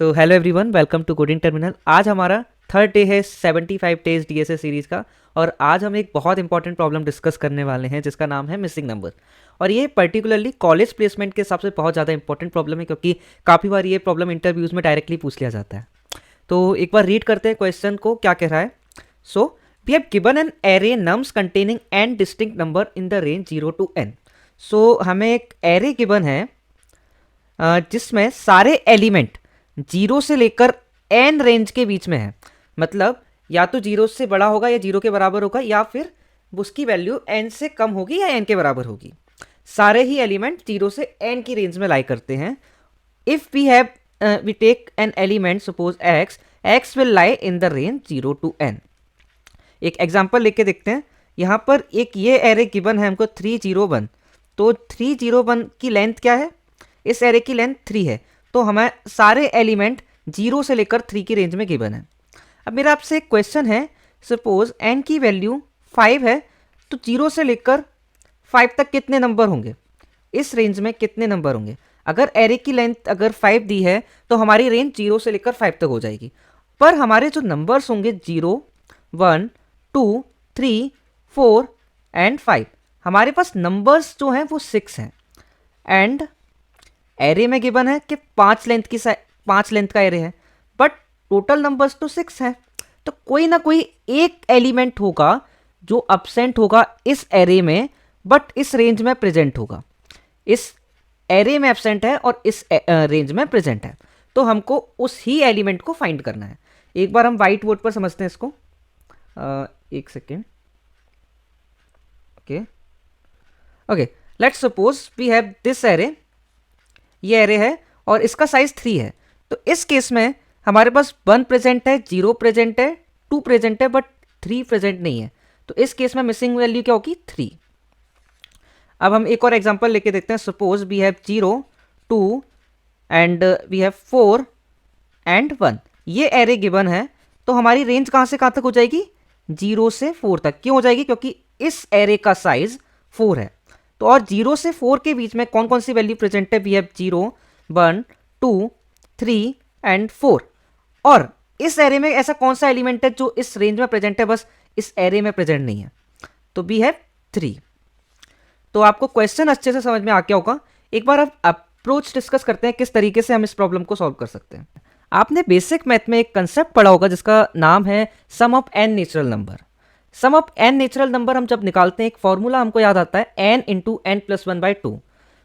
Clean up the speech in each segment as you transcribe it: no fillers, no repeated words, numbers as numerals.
So hello everyone, welcome to coding terminal. आज हमारा third day है 75 डेज डीएसए सीरीज़ का। और आज हम एक बहुत इंपॉर्टेंट प्रॉब्लम डिस्कस करने वाले हैं जिसका नाम है मिसिंग नंबर। और ये पर्टिकुलरली कॉलेज प्लेसमेंट के हिसाब से बहुत ज़्यादा इंपॉर्टेंट प्रॉब्लम है, क्योंकि काफ़ी बार ये प्रॉब्लम इंटरव्यूज़ में डायरेक्टली पूछ लिया जाता है। तो एक बार रीड करते हैं क्वेश्चन को, क्या कह रहा है। So we have given an array nums containing n distinct number in the range 0 to n। So हमें एक एरे गिवन है जिसमें सारे एलिमेंट 0 से लेकर n रेंज के बीच में है। मतलब या तो 0 से बड़ा होगा या 0 के बराबर होगा, या फिर उसकी वैल्यू n से कम होगी या n के बराबर होगी। सारे ही एलिमेंट 0 से n की रेंज में लाई करते हैं। If we take an element suppose x will lie in the range 0 to n। एक एग्जांपल लेके देखते हैं। यहाँ पर एक ये एरे गिवन है हमको 301। तो 301 की लेंथ क्या है? इस एरे की लेंथ 3 है। तो हमें सारे एलिमेंट 0 से लेकर 3 की रेंज में गिवन है। अब मेरा आपसे एक क्वेश्चन है, सपोज n की वैल्यू 5 है, तो 0 से लेकर 5 तक कितने नंबर होंगे? इस रेंज में कितने नंबर होंगे? अगर एरे की लेंथ अगर 5 दी है तो हमारी रेंज 0 से लेकर 5 तक हो जाएगी। पर हमारे जो नंबर्स होंगे 0, 1, 2, 3, 4 एंड 5, हमारे पास नंबर्स जो हैं वो 6 हैं। एंड एरे में गिवन है कि 5 लेंथ का एरे है, बट टोटल नंबर्स तो 6 हैं। तो कोई ना कोई एक एलिमेंट होगा जो अब्सेंट होगा इस एरे में, बट इस रेंज में प्रेजेंट होगा। इस एरे में एब्सेंट है और इस रेंज में प्रेजेंट है। तो हमको उस ही एलिमेंट को फाइंड करना है। एक बार हम वाइट बोर्ड पर समझते हैं इसको। एक second. Okay, let's suppose we have this array. ये एरे है और इसका साइज 3 है। तो इस केस में हमारे पास 1 प्रेजेंट है, 0 प्रेजेंट है, 2 प्रेजेंट है, बट 3 प्रेजेंट नहीं है। तो इस केस में मिसिंग वैल्यू क्या होगी? 3। अब हम एक और एग्जांपल लेके देखते हैं। Suppose we have 0, 2 and we have 4 and 1। ये एरे गिवन है। तो हमारी रेंज कहाँ से कहाँ तक हो जाएगी? 0 से 4 तक। क्यों हो जाएगी? क्योंकि इस एरे का साइज 4 है। तो और 0 से 4 के बीच में कौन कौन सी वैल्यू प्रेजेंट है? We have 0, 1, 2, 3 and 4। और इस एरे में ऐसा कौन सा एलिमेंट है जो इस रेंज में प्रेजेंट है, बस इस एरे में प्रेजेंट नहीं है? तो वी हैव 3। तो आपको क्वेश्चन अच्छे से समझ में आ गया होगा। एक बार अब अप्रोच डिस्कस करते हैं किस तरीके से हम इस प्रॉब्लम को सॉल्व कर सकते हैं। आपने बेसिक मैथ में एक कंसेप्ट पढ़ा होगा जिसका नाम है sum of n natural number. Sum of n natural number हम जब निकालते हैं, एक फॉर्मूला हमको याद आता है, n into n plus 1/2।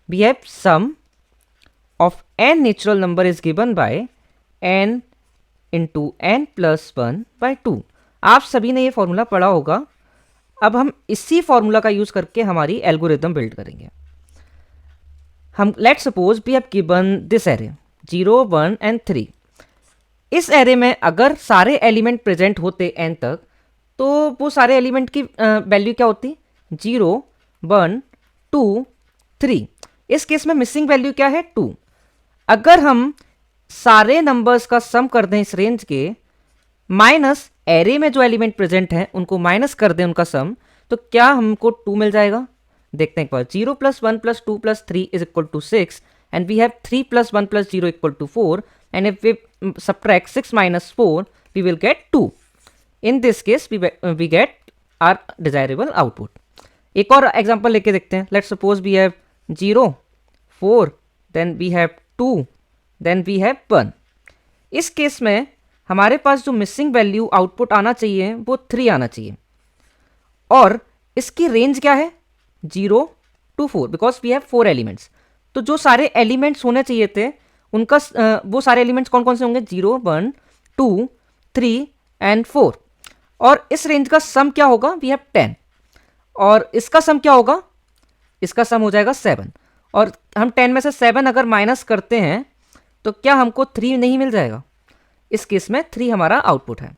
We have sum of n natural number is given by n into n plus 1/2। आप सभी ने ये फॉर्मूला पढ़ा होगा। अब हम इसी फॉर्मूला का यूज करके हमारी एल्गोरिथम बिल्ड करेंगे। हम let's suppose we have given this array 0, 1 and 3। इस एरे में अगर सारे एलिमेंट प्रेजेंट होते n तक, तो वो सारे एलिमेंट की वैल्यू क्या होती? 0, 1, 2, 3। इस केस में मिसिंग वैल्यू क्या है? 2। अगर हम सारे नंबर्स का सम कर दें इस रेंज के, माइनस एरे में जो एलिमेंट प्रेजेंट हैं उनको माइनस कर दें उनका सम, तो क्या हमको 2 मिल जाएगा? देखते हैं एक बार। 0 + 1 + 2 + 3 is equal to 6 and we have 3 + 1 + 0 equal to 4 and if we subtract 6 - 4 we will get 2. In this case we get our desirable output. एक और एग्जांपल लेके देखते हैं। Let's suppose we have 0, 4, then we have 2, then we have 1। इस case में हमारे पास जो missing value output आना चाहिए वो 3 आना चाहिए। और इसकी रेंज क्या है? 0 to 4, because we have 4 elements. तो जो सारे एलिमेंट्स होने चाहिए थे उनका वो सारे एलिमेंट्स कौन कौन से होंगे? 0, 1, 2, 3 एंड 4। और इस रेंज का सम क्या होगा? We have 10। और इसका सम क्या होगा? इसका सम हो जाएगा 7। और हम 10 में से 7 अगर माइनस करते हैं तो क्या हमको 3 नहीं मिल जाएगा? इस केस में 3 हमारा आउटपुट है।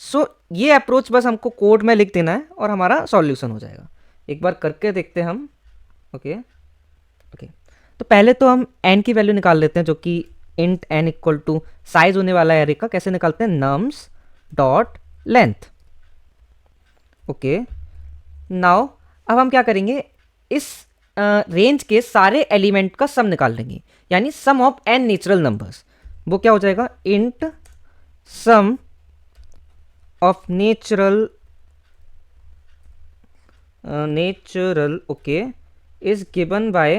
सो ये अप्रोच बस हमको कोड में लिख देना है और हमारा सॉल्यूशन हो जाएगा। एक बार करके देखते हैं हम। ओके, तो पहले तो हम n की वैल्यू निकाल लेते हैं, जो कि int n equal to size होने वाला है एरे का। कैसे निकालते हैं? Nums dot length. Okay, now अब हम क्या करेंगे? इस रेंज के सारे एलिमेंट का सम निकाल लेंगे, यानी sum of n natural numbers. वो क्या हो जाएगा, int sum of natural okay is given by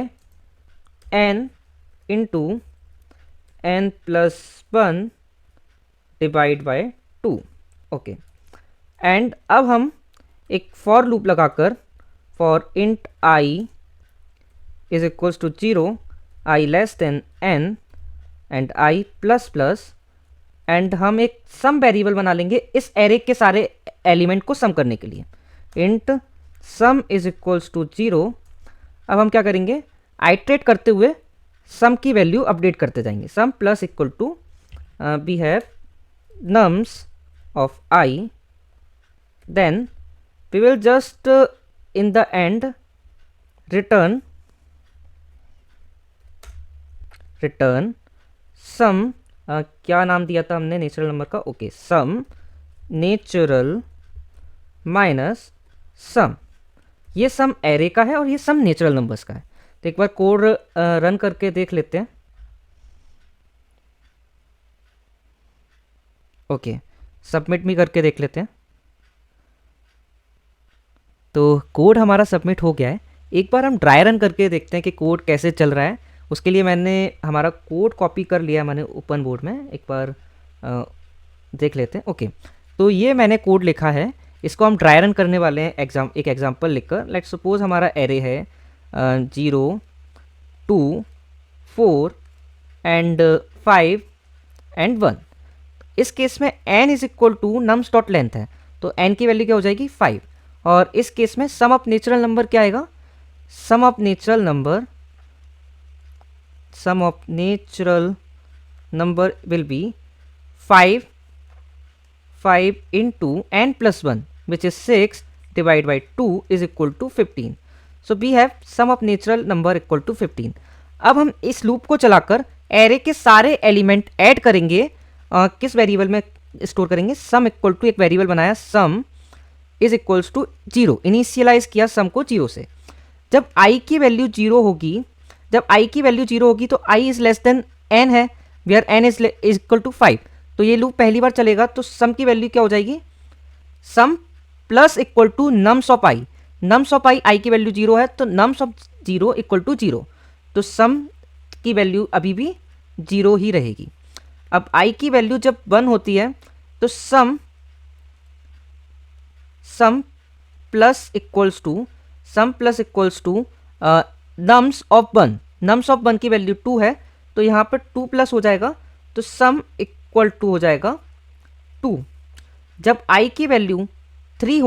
n into n plus 1 divide by 2। Okay, and अब हम एक फॉर लूप लगाकर for int i is equals to 0, i less than n and i plus plus, and हम एक सम variable बना लेंगे इस array के सारे एलिमेंट को सम करने के लिए। Int sum is equals to 0। अब हम क्या करेंगे, आइट्रेट करते हुए सम की वैल्यू अपडेट करते जाएंगे। Sum plus equal to we have nums of I, then we will just in the end return sum क्या नाम दिया था हमने नेचुरल नंबर का, okay, sum natural minus sum. ये सम एरे का है और ये सम नेचुरल नंबर्स का है। तो एक बार कोड रन करके देख लेते हैं। ओके, सबमिट भी करके देख लेते हैं। तो कोड हमारा सबमिट हो गया है। एक बार हम ड्राई रन करके देखते हैं कि कोड कैसे चल रहा है। उसके लिए मैंने हमारा कोड कॉपी कर लिया मैंने ओपन बोर्ड में, एक बार देख लेते हैं। ओके, तो ये मैंने कोड लिखा है, इसको हम ड्राई रन करने वाले हैं एक एग्जांपल लिखकर। लेट सपोज हमारा एरे है 0, 2, 4 एंड 5 एंड 1। इस केस में n is equal to nums dot length है, तो n की वैल्यू क्या हो जाएगी 5। और इस केस में सम ऑफ नेचुरल नंबर क्या आएगा, sum of natural number will be 5 into n plus 1 which is 6 divide by 2 is equal to 15। So we have sum of natural number equal to 15। अब हम इस लूप को चलाकर array के सारे element add करेंगे। किस वेरिएबल में स्टोर करेंगे, सम इक्वल टू एक वेरिएबल बनाया, sum is equals to 0, initialize किया सम को 0 से। जब i की वैल्यू 0 होगी, तो i is less than n है, where n is equal to 5। तो ये लूप पहली बार चलेगा, तो सम की वैल्यू क्या हो जाएगी, sum plus equal to nums of i। Nums of i की वैल्यू 0 है, तो नम्स ऑफ 0 इक्वल टू 0, तो सम की वैल्यू अभी भी 0 ही रहेगी। अब i की वैल्यू जब 1 होती है, तो sum plus equals to nums of 1। Nums of 1 की वैल्यू 2 है, तो यहाँ पर 2 प्लस हो जाएगा, तो सम इक्वल टू हो जाएगा 2। जब i की वैल्यू 3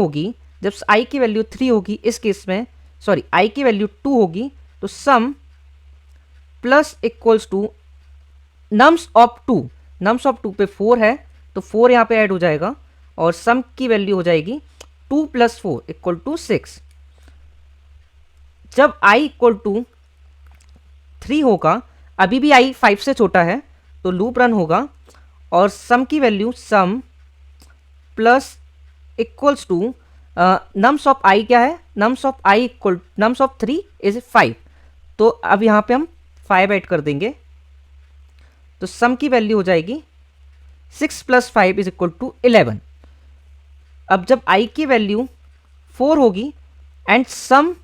होगी, इस केस में सॉरी i की वैल्यू 2 होगी, तो sum plus equals to nums of 2। Nums of 2 पे 4 है, तो 4 यहाँ पे ऐड हो जाएगा और सम की वैल्यू हो जाएगी 2 प्लस 4 इक्वल टू 6। जब i इक्वल टू 3 होगा, अभी भी i 5 से छोटा है, तो लूप रन होगा और सम की value sum plus equals to nums of i क्या है, नम्स ऑफ 3 इज 5। तो अब यहाँ पे हम 5 ऐड कर देंगे, तो सम की वैल्यू हो जाएगी 6 प्लस 5 इज इक्वल टू 11। अब जब i की वैल्यू 4 होगी एंड सम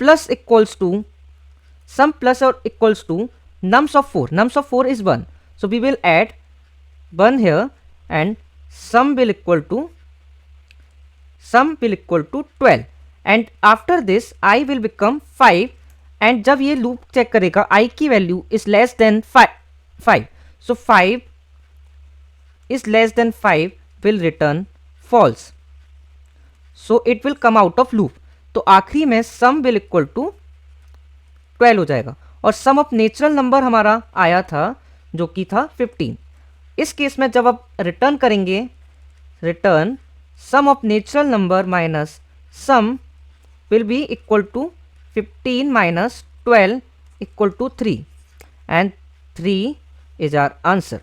प्लस और equals to nums of 4 is 1, so we will add 1 here and sum will equal to 12 and after this I will become 5 and जब ये loop check करेगा i की value is less then 5, so 5 is less than 5 will return false, so it will come out of loop। तो आखिरी में sum will equal to 12 हो जाएगा और सम ऑफ नेचुरल नंबर हमारा आया था जो कि था 15। इस केस में जब आप रिटर्न करेंगे, return sum of natural number minus sum will be equal to 15 माइनस 12 equal to 3 and 3 is our answer.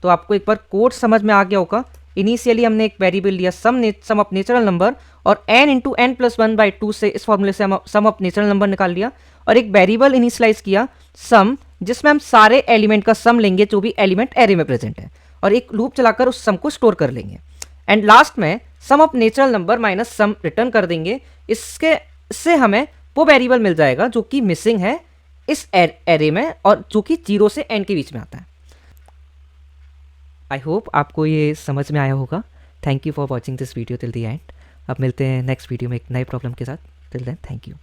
तो आपको एक बार कोड समझ में आ गया होगा। इनिशियली हमने एक वेरिएबल लिया सम ऑफ नेचुरल नंबर और n इंटू एन प्लस 1/2 से इस फॉर्मूले से हम सम ऑफ नेचुरल नंबर निकाल लिया और एक वेरिएबल इनिशियलाइज किया सम जिसमें हम सारे एलिमेंट का सम लेंगे जो भी एलिमेंट एरे में प्रेजेंट है, और एक लूप चलाकर उस सम को स्टोर कर लेंगे। एंड लास्ट में sum of natural number minus sum return कर देंगे। इससे हमें वो वेरिएबल मिल जाएगा जो कि मिसिंग है इस एरे में, और जो कि 0 से n के बीच में आता है। आई होप आपको ये समझ में आया होगा। Thank you for watching this video till the end. अब मिलते हैं नेक्स्ट वीडियो में एक नए प्रॉब्लम के साथ। Till then thank you.